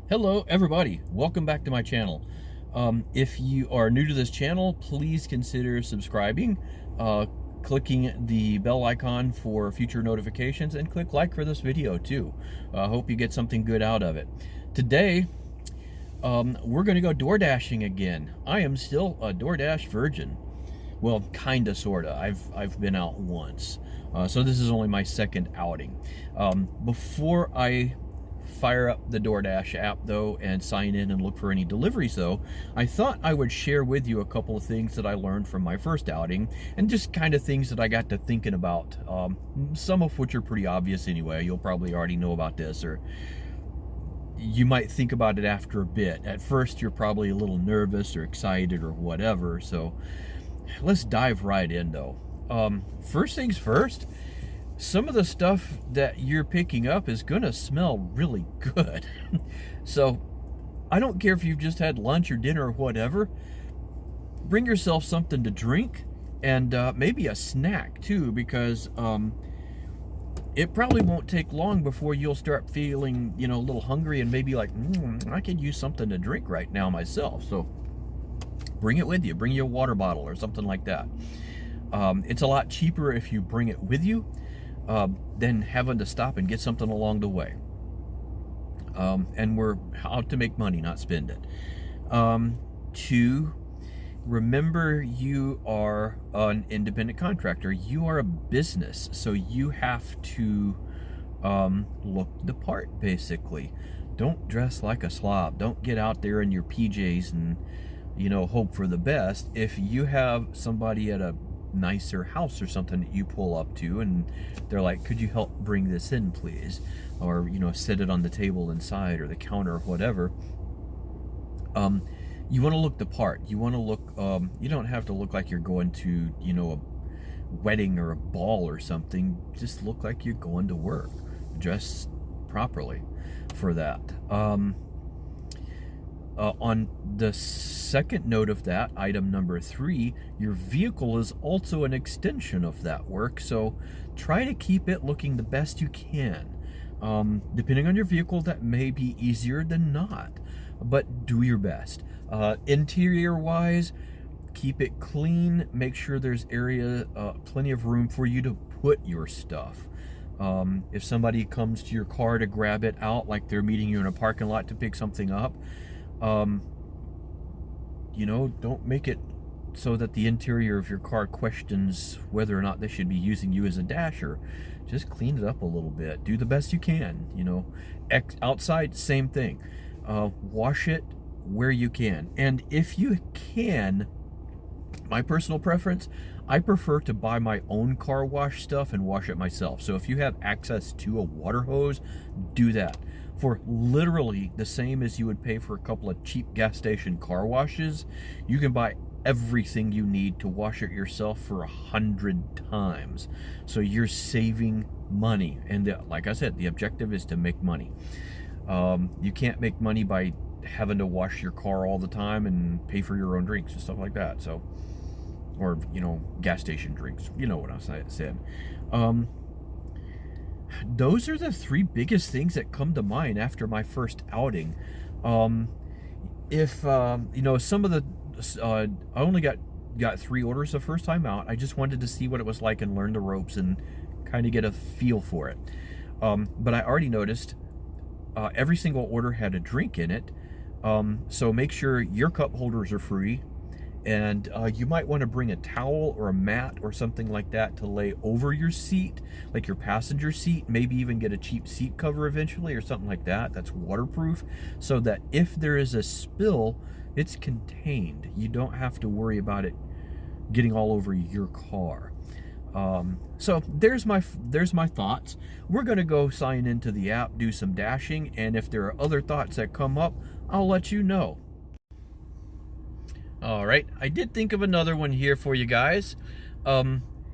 Hello everybody, welcome back to my channel. If you are new to this channel, please consider subscribing, clicking the bell icon for future notifications, and click like for this video too. Hope you get something good out of it. Today, we're going to go door dashing again. I am still a DoorDash virgin. Well, kinda, sorta. I've been out once. So this is only my second outing. Before I fire up the DoorDash app though and sign in and look for any deliveries though, I thought I would share with you a couple of things that I learned from my first outing, and just kind of things that I got to thinking about, some of which are pretty obvious anyway. You'll probably already know about this, or you might think about it after a bit. At first you're probably a little nervous or excited or whatever, so let's dive right in though. First things first, some of the stuff that you're picking up is gonna smell really good. So I don't care if you've just had lunch or dinner or whatever, bring yourself something to drink, and maybe a snack too, because it probably won't take long before you'll start feeling, a little hungry and maybe like, I could use something to drink right now myself. So bring it with you. Bring you a water bottle or something like that. It's a lot cheaper if you bring it with you than having to stop and get something along the way. And we're out to make money, not spend it. Two, remember you are an independent contractor. You are a business, so you have to look the part, basically. Don't dress like a slob. Don't get out there in your PJs and hope for the best. If you have somebody at a nicer house or something that you pull up to and they're like, could you help bring this in please, or set it on the table inside or the counter or whatever, you want to look the part. You want to look, you don't have to look like you're going to a wedding or a ball or something. Just look like you're going to work. Dress properly for that. On the second note of that, item number 3, your vehicle is also an extension of that work, so try to keep it looking the best you can. Depending on your vehicle, that may be easier than not, but do your best. Interior wise, keep it clean. Make sure there's plenty of room for you to put your stuff. If somebody comes to your car to grab it out, like they're meeting you in a parking lot to pick something up, don't make it so that the interior of your car questions whether or not they should be using you as a dasher. Just clean it up a little bit. Do the best you can. Outside, same thing. Wash it where you can. And if you can, my personal preference, I prefer to buy my own car wash stuff and wash it myself. So if you have access to a water hose, do that. For literally the same as you would pay for a couple of cheap gas station car washes, you can buy everything you need to wash it yourself for 100 times. So you're saving money. And like I said, the objective is to make money. You can't make money by having to wash your car all the time and pay for your own drinks and stuff like that. So, or, gas station drinks. You know what I said. Those are the 3 biggest things that come to mind after my first outing. If some of the I only got 3 orders the first time out. I just wanted to see what it was like and learn the ropes and kind of get a feel for it. But I already noticed every single order had a drink in it. So make sure your cup holders are free. And you might want to bring a towel or a mat or something like that to lay over your seat, like your passenger seat. Maybe even get a cheap seat cover eventually or something like that that's waterproof, so that if there is a spill, it's contained. You don't have to worry about it getting all over your car. So there's my thoughts. We're going to go sign into the app, do some dashing, and if there are other thoughts that come up, I'll let you know. All right, I did think of another one here for you guys.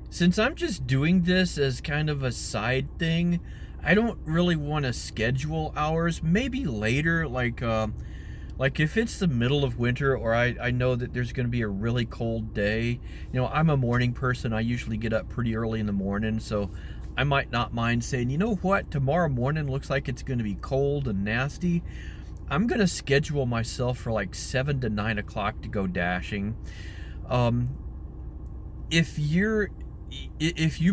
Since I'm just doing this as kind of a side thing, I don't really want to schedule hours. Maybe later, like if it's the middle of winter, or I know that there's going to be a really cold day. I'm a morning person. I usually get up pretty early in the morning, so I might not mind saying, you know what, tomorrow morning looks like it's going to be cold and nasty. I'm gonna schedule myself for like 7 to 9 o'clock to go dashing. Um, if you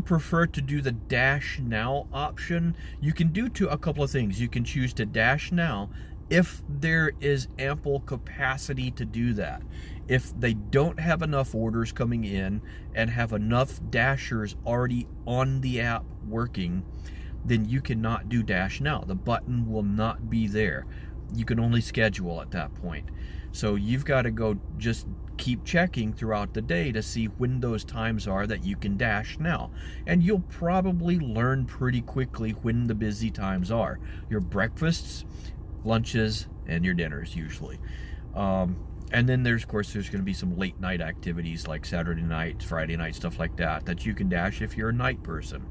prefer to do the dash now option, you can do a couple of things. You can choose to dash now if there is ample capacity to do that. If they don't have enough orders coming in and have enough dashers already on the app working, then you cannot do dash now. The button will not be there. You can only schedule at that point. So you've got to go just keep checking throughout the day to see when those times are that you can dash now. And you'll probably learn pretty quickly when the busy times are. Your breakfasts, lunches, and your dinners usually. And then there's going to be some late night activities like Saturday night, Friday night, stuff like that you can dash if you're a night person.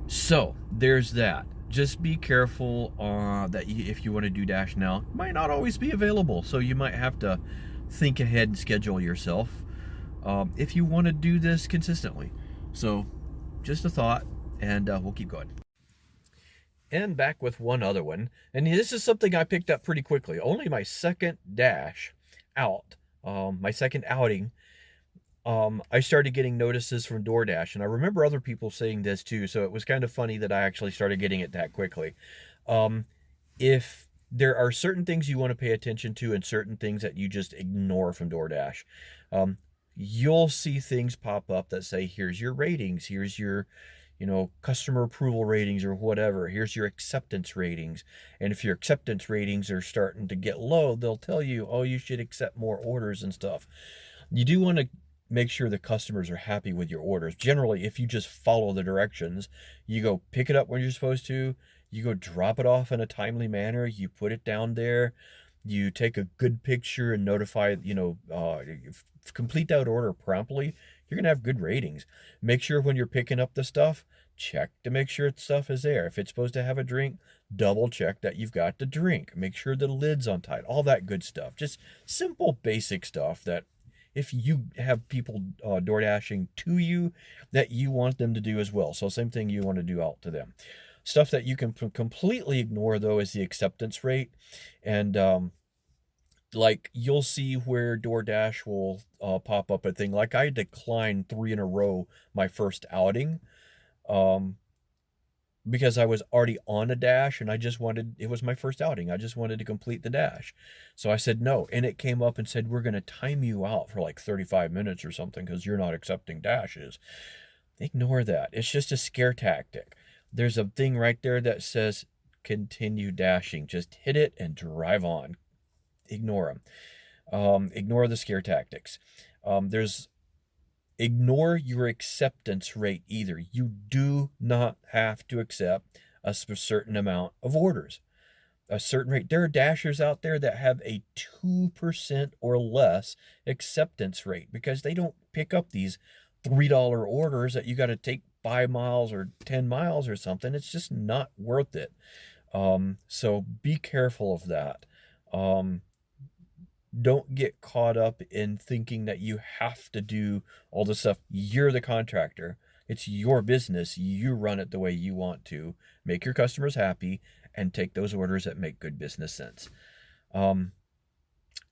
So there's that. Just be careful that if you want to do dash now, it might not always be available. So you might have to think ahead and schedule yourself if you want to do this consistently. So just a thought, and we'll keep going. And back with one other one. And this is something I picked up pretty quickly. Only my second dash out, my second outing, I started getting notices from DoorDash, and I remember other people saying this too, so it was kind of funny that I actually started getting it that quickly. If there are certain things you want to pay attention to and certain things that you just ignore from DoorDash, you'll see things pop up that say, here's your ratings, here's your customer approval ratings or whatever. Here's your acceptance ratings. And if your acceptance ratings are starting to get low, they'll tell you, oh, you should accept more orders and stuff. You do want to make sure the customers are happy with your orders. Generally, if you just follow the directions, you go pick it up when you're supposed to, you go drop it off in a timely manner, you put it down there, you take a good picture and notify, complete that order promptly, you're going to have good ratings. Make sure when you're picking up the stuff, check to make sure stuff is there. If it's supposed to have a drink, double check that you've got the drink. Make sure the lid's on tight, all that good stuff. Just simple, basic stuff that if you have people door dashing to you, that you want them to do as well. So same thing you want to do out to them. Stuff that you can completely ignore, though, is the acceptance rate. And like you'll see where DoorDash will pop up a thing. Like I declined 3 in a row my first outing because I was already on a dash and it was my first outing. I just wanted to complete the dash. So I said no. And it came up and said, we're going to time you out for like 35 minutes or something because you're not accepting dashes. Ignore that. It's just a scare tactic. There's a thing right there that says continue dashing. Just hit it and drive on. Ignore them. Ignore the scare tactics. Ignore your acceptance rate either. You do not have to accept a certain amount of orders. A certain rate. There are dashers out there that have a 2% or less acceptance rate because they don't pick up these $3 orders that you got to take 5 miles or 10 miles or something. It's just not worth it. So be careful of that. Don't get caught up in thinking that you have to do all this stuff. You're the contractor. It's your business. You run it the way you want to. Make your customers happy and take those orders that make good business sense.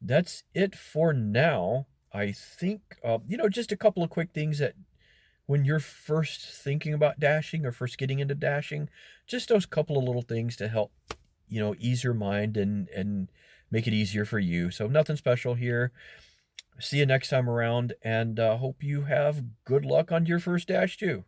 That's it for now. I think, just a couple of quick things that when you're first thinking about dashing or first getting into dashing, just those couple of little things to help, ease your mind and make it easier for you. So nothing special here. See you next time around, and hope you have good luck on your first dash too.